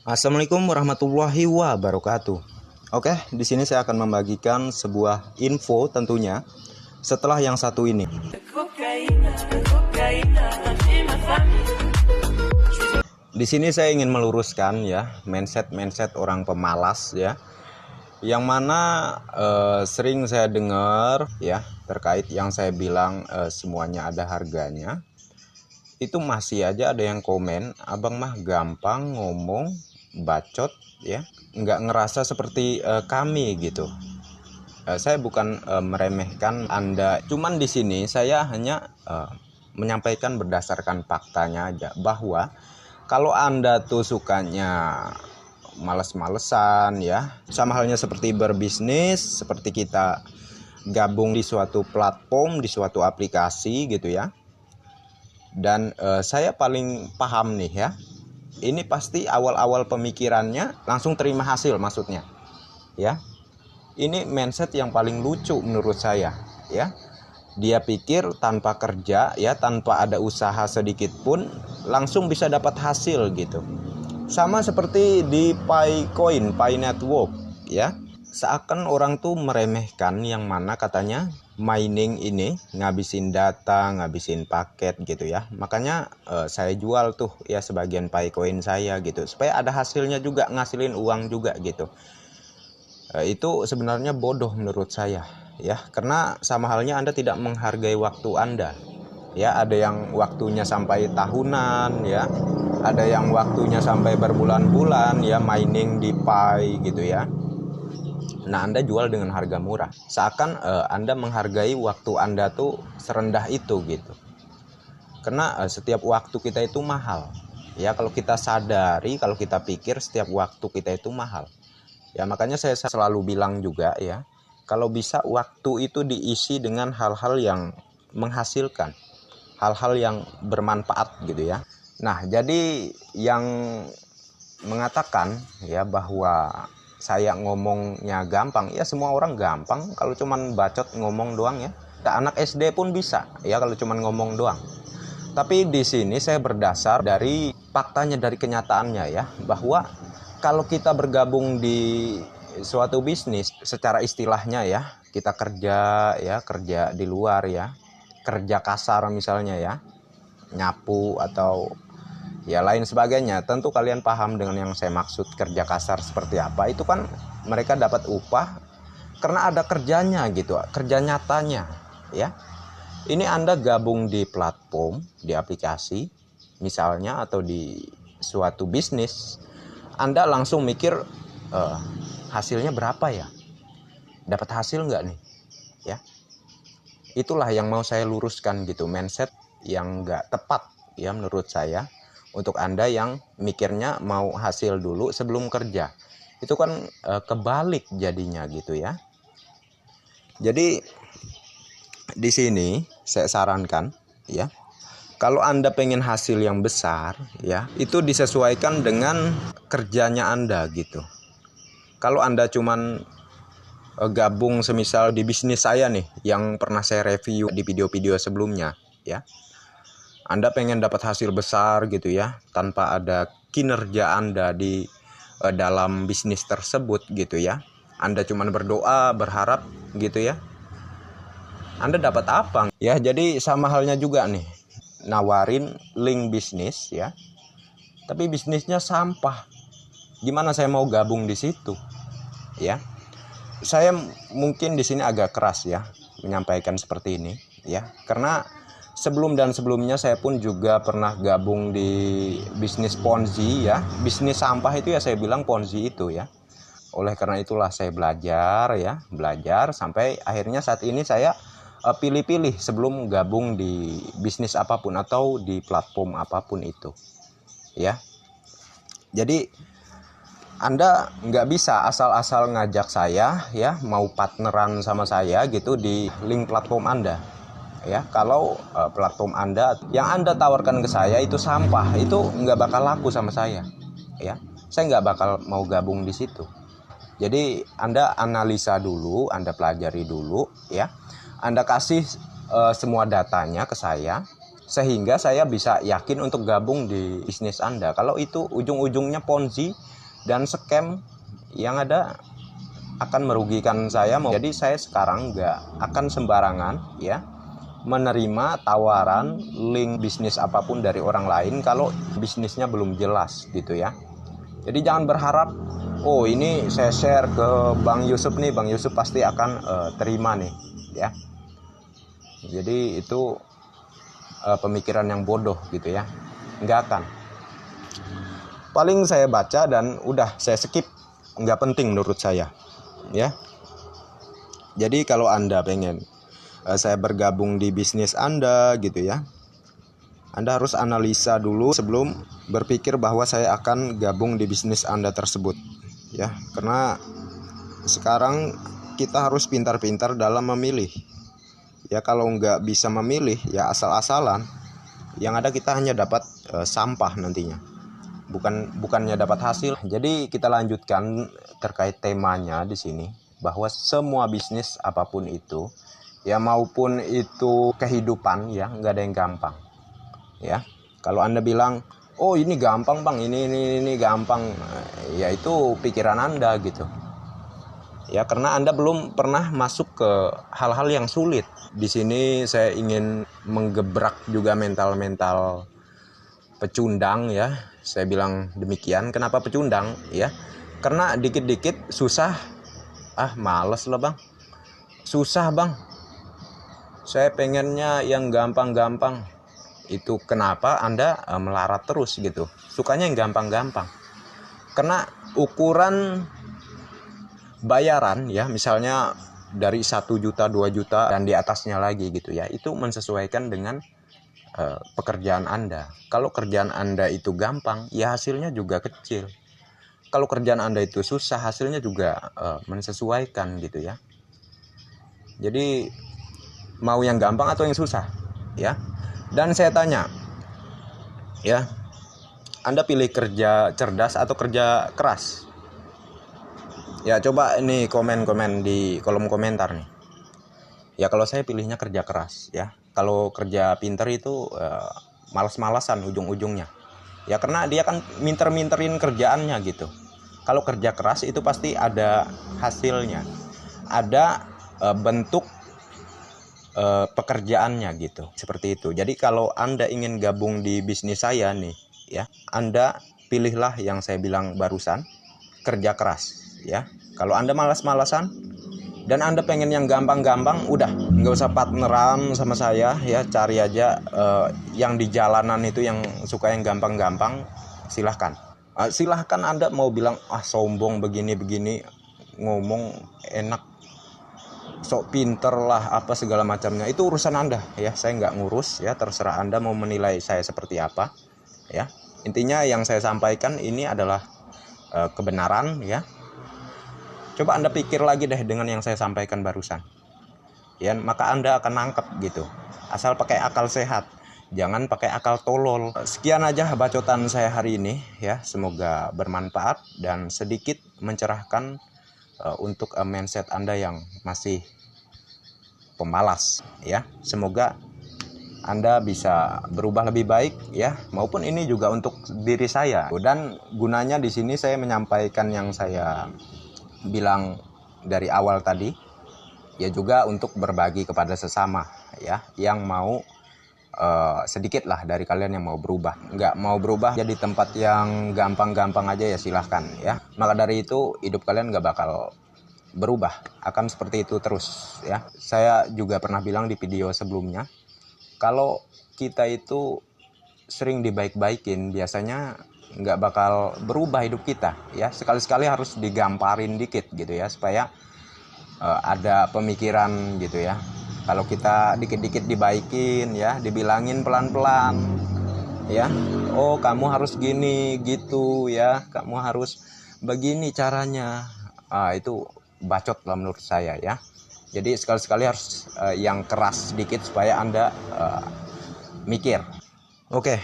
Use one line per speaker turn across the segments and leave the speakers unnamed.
Assalamualaikum warahmatullahi wabarakatuh. Oke, di sini saya akan membagikan sebuah info tentunya setelah yang satu ini. Di sini saya ingin meluruskan ya mindset orang pemalas ya, yang mana sering saya dengar ya terkait yang saya bilang semuanya ada harganya. Itu masih aja ada yang komen, abang mah gampang ngomong, bacot ya, nggak ngerasa seperti kami gitu. Saya bukan meremehkan Anda, cuman di sini saya hanya menyampaikan berdasarkan faktanya aja, bahwa kalau Anda tuh sukanya males-malesan ya, sama halnya seperti berbisnis, seperti kita gabung di suatu platform, di suatu aplikasi gitu ya. Dan saya paling paham nih ya, ini pasti awal-awal pemikirannya langsung terima hasil maksudnya ya. Ini mindset yang paling lucu menurut saya ya. Dia pikir tanpa kerja ya, tanpa ada usaha sedikit pun langsung bisa dapat hasil gitu. Sama seperti di Pi Network ya. Seakan orang tuh meremehkan yang mana katanya mining ini ngabisin data, ngabisin paket gitu ya. Makanya saya jual tuh ya sebagian Picoin saya gitu, supaya ada hasilnya juga, ngasilin uang juga gitu. Itu sebenarnya bodoh menurut saya ya, karena sama halnya Anda tidak menghargai waktu Anda ya. Ada yang waktunya sampai tahunan ya, ada yang waktunya sampai berbulan-bulan ya mining di Pi gitu ya. Nah, Anda jual dengan harga murah, seakan Anda menghargai waktu Anda tuh serendah itu gitu. Karena setiap waktu kita itu mahal ya, kalau kita sadari, kalau kita pikir setiap waktu kita itu mahal ya. Makanya saya selalu bilang juga ya, kalau bisa waktu itu diisi dengan hal-hal yang menghasilkan, hal-hal yang bermanfaat gitu ya. Nah, jadi yang mengatakan ya bahwa saya ngomongnya gampang, ya semua orang gampang kalau cuman bacot ngomong doang ya. Anak SD pun bisa ya kalau cuman ngomong doang. Tapi di sini saya berdasar dari faktanya, dari kenyataannya ya, bahwa kalau kita bergabung di suatu bisnis secara istilahnya ya, kita kerja ya, kerja di luar ya, kerja kasar misalnya ya, nyapu atau ya lain sebagainya. Tentu kalian paham dengan yang saya maksud kerja kasar seperti apa. Itu kan mereka dapat upah karena ada kerjanya gitu, kerja nyatanya ya. Ini Anda gabung di platform, di aplikasi misalnya, atau di suatu bisnis, Anda langsung mikir hasilnya berapa ya, dapat hasil nggak nih ya. Itulah yang mau saya luruskan gitu, mindset yang nggak tepat ya menurut saya. Untuk Anda yang mikirnya mau hasil dulu sebelum kerja, itu kan kebalik jadinya gitu ya. Jadi di sini saya sarankan ya, kalau Anda pengen hasil yang besar ya, itu disesuaikan dengan kerjanya Anda gitu. Kalau Anda cuman gabung semisal di bisnis saya nih, yang pernah saya review di video-video sebelumnya ya, Anda pengen dapat hasil besar gitu ya, tanpa ada kinerja Anda di dalam bisnis tersebut gitu ya. Anda cuma berdoa, berharap gitu ya. Anda dapat apa? Ya, jadi sama halnya juga nih. Nawarin link bisnis ya. Tapi bisnisnya sampah. Gimana saya mau gabung di situ? Ya. Saya mungkin di sini agak keras ya menyampaikan seperti ini ya. Karena sebelumnya saya pun juga pernah gabung di bisnis Ponzi ya. Bisnis sampah itu ya saya bilang Ponzi itu ya. Oleh karena itulah saya belajar sampai akhirnya saat ini saya pilih-pilih sebelum gabung di bisnis apapun atau di platform apapun itu ya. Jadi Anda nggak bisa asal-asal ngajak saya ya, mau partneran sama saya gitu di link platform Anda ya. Kalau platform Anda yang Anda tawarkan ke saya itu sampah, itu nggak bakal laku sama saya ya. Saya nggak bakal mau gabung di situ. Jadi Anda analisa dulu, Anda pelajari dulu ya, Anda kasih semua datanya ke saya, sehingga saya bisa yakin untuk gabung di bisnis Anda. Kalau itu ujung-ujungnya Ponzi, dan scam yang ada akan merugikan saya. Jadi saya sekarang nggak akan sembarangan ya menerima tawaran link bisnis apapun dari orang lain kalau bisnisnya belum jelas gitu ya. Jadi jangan berharap, oh ini saya share ke Bang Yusuf nih, Bang Yusuf pasti akan terima nih ya. Jadi itu pemikiran yang bodoh gitu ya, nggak akan. Paling saya baca dan udah saya skip, nggak penting menurut saya ya. Jadi kalau Anda pengen saya bergabung di bisnis Anda gitu ya, Anda harus analisa dulu sebelum berpikir bahwa saya akan gabung di bisnis Anda tersebut ya. Karena sekarang kita harus pintar-pintar dalam memilih ya. Kalau nggak bisa memilih ya asal-asalan, yang ada kita hanya dapat sampah nantinya, bukannya dapat hasil. Jadi kita lanjutkan terkait temanya di sini, bahwa semua bisnis apapun itu ya, maupun itu kehidupan ya, nggak ada yang gampang ya. Kalau Anda bilang, oh ini gampang Bang, ini gampang, ya itu pikiran Anda gitu ya, karena Anda belum pernah masuk ke hal-hal yang sulit. Di sini saya ingin menggebrak juga mental pecundang ya. Saya bilang demikian. Kenapa pecundang ya? Karena dikit-dikit susah, males lah Bang, susah Bang, saya pengennya yang gampang-gampang. Itu kenapa Anda melarat terus gitu, sukanya yang gampang-gampang. Karena ukuran bayaran ya, misalnya dari 1 juta, 2 juta dan di atasnya lagi gitu ya, itu mensesuaikan dengan pekerjaan Anda. Kalau kerjaan Anda itu gampang ya hasilnya juga kecil. Kalau kerjaan Anda itu susah, hasilnya juga mensesuaikan gitu ya. Jadi mau yang gampang atau yang susah ya. Dan saya tanya ya, Anda pilih kerja cerdas atau kerja keras? Ya coba ini komen-komen di kolom komentar nih. Ya kalau saya pilihnya kerja keras ya. Kalau kerja pinter itu malas-malasan ujung-ujungnya. Ya karena dia kan minter-minterin kerjaannya gitu. Kalau kerja keras itu pasti ada hasilnya. Ada bentuk pekerjaannya gitu. Seperti itu. Jadi kalau Anda ingin gabung di bisnis saya nih ya, Anda pilihlah yang saya bilang barusan, kerja keras ya. Kalau Anda malas-malasan dan Anda pengen yang gampang-gampang, udah nggak usah partneran sama saya ya, cari aja yang di jalanan itu yang suka yang gampang-gampang, silahkan. Silahkan Anda mau bilang sombong begini-begini, ngomong enak, sok pinter lah apa segala macamnya, itu urusan Anda ya, saya nggak ngurus ya, terserah Anda mau menilai saya seperti apa ya. Intinya yang saya sampaikan ini adalah kebenaran ya. Coba Anda pikir lagi deh dengan yang saya sampaikan barusan ya, maka Anda akan nangkep gitu. Asal pakai akal sehat, jangan pakai akal tolol. Sekian aja bacotan saya hari ini ya, semoga bermanfaat dan sedikit mencerahkan untuk mindset Anda yang masih pemalas ya. Semoga Anda bisa berubah lebih baik ya, maupun ini juga untuk diri saya. Dan gunanya di sini saya menyampaikan yang saya bilang dari awal tadi ya, juga untuk berbagi kepada sesama ya, yang mau sedikit lah dari kalian yang mau berubah. Nggak mau berubah jadi tempat yang gampang-gampang aja ya, silahkan ya. Maka dari itu hidup kalian nggak bakal berubah, akan seperti itu terus ya. Saya juga pernah bilang di video sebelumnya, kalau kita itu sering dibaik-baikin, biasanya nggak bakal berubah hidup kita ya. Sekali-sekali harus digamparin dikit gitu ya, supaya ada pemikiran gitu ya. Kalau kita dikit-dikit dibaikin ya, dibilangin pelan-pelan ya, oh kamu harus gini gitu ya, kamu harus begini caranya, itu bacot lah menurut saya ya. Jadi sekali-sekali harus yang keras sedikit supaya Anda mikir. Oke,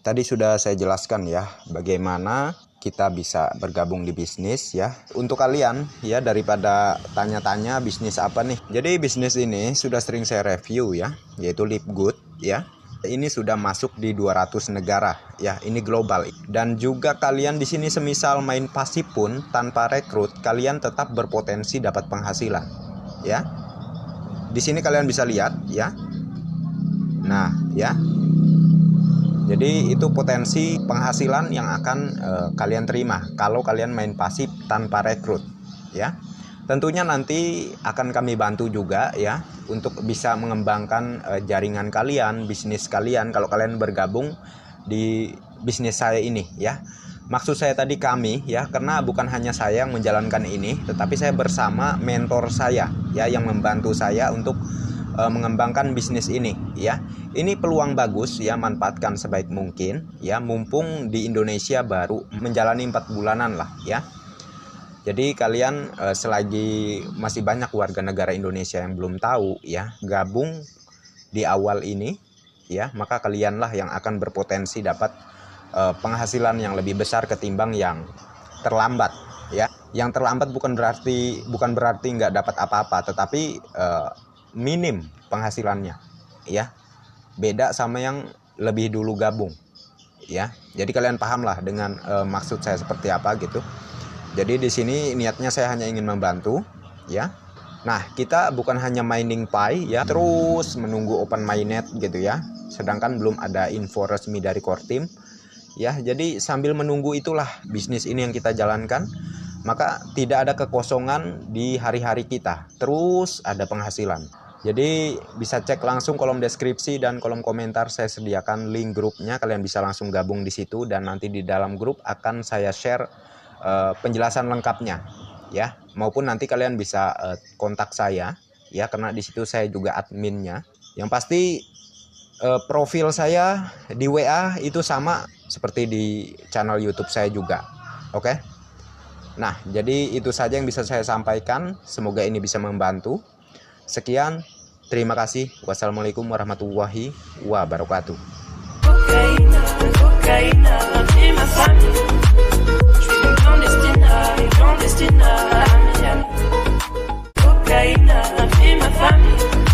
tadi sudah saya jelaskan ya bagaimana kita bisa bergabung di bisnis ya. Untuk kalian ya, daripada tanya-tanya bisnis apa nih. Jadi bisnis ini sudah sering saya review ya, yaitu Live Good ya. Ini sudah masuk di 200 negara ya, ini global. Dan juga kalian di sini semisal main pasif pun tanpa rekrut, kalian tetap berpotensi dapat penghasilan ya. Di sini kalian bisa lihat ya. Nah, ya. Jadi itu potensi penghasilan yang akan kalian terima kalau kalian main pasif tanpa rekrut ya. Tentunya nanti akan kami bantu juga ya untuk bisa mengembangkan jaringan kalian, bisnis kalian kalau kalian bergabung di bisnis saya ini ya. Maksud saya tadi kami ya, karena bukan hanya saya yang menjalankan ini, tetapi saya bersama mentor saya ya yang membantu saya untuk mengembangkan bisnis ini ya. Ini peluang bagus ya, manfaatkan sebaik mungkin ya, mumpung di Indonesia baru menjalani 4 bulanan lah ya. Jadi kalian selagi masih banyak warga negara Indonesia yang belum tahu ya, gabung di awal ini ya, maka kalianlah yang akan berpotensi dapat penghasilan yang lebih besar ketimbang yang terlambat ya. Yang terlambat bukan berarti nggak dapat apa-apa, tetapi minim penghasilannya ya. Beda sama yang lebih dulu gabung ya. Jadi kalian pahamlah dengan maksud saya seperti apa gitu. Jadi di sini niatnya saya hanya ingin membantu ya. Nah, kita bukan hanya mining Pi ya, terus menunggu open mainnet gitu ya. Sedangkan belum ada info resmi dari core team ya. Jadi sambil menunggu itulah bisnis ini yang kita jalankan. Maka tidak ada kekosongan di hari-hari kita. Terus ada penghasilan. Jadi bisa cek langsung kolom deskripsi dan kolom komentar, saya sediakan link grupnya. Kalian bisa langsung gabung di situ dan nanti di dalam grup akan saya share penjelasan lengkapnya ya, maupun nanti kalian bisa kontak saya ya, karena di situ saya juga adminnya. Yang pasti profil saya di WA itu sama seperti di channel YouTube saya juga. Oke. Nah, jadi itu saja yang bisa saya sampaikan. Semoga ini bisa membantu. Sekian, terima kasih. Wassalamualaikum warahmatullahi wabarakatuh. Clandestine.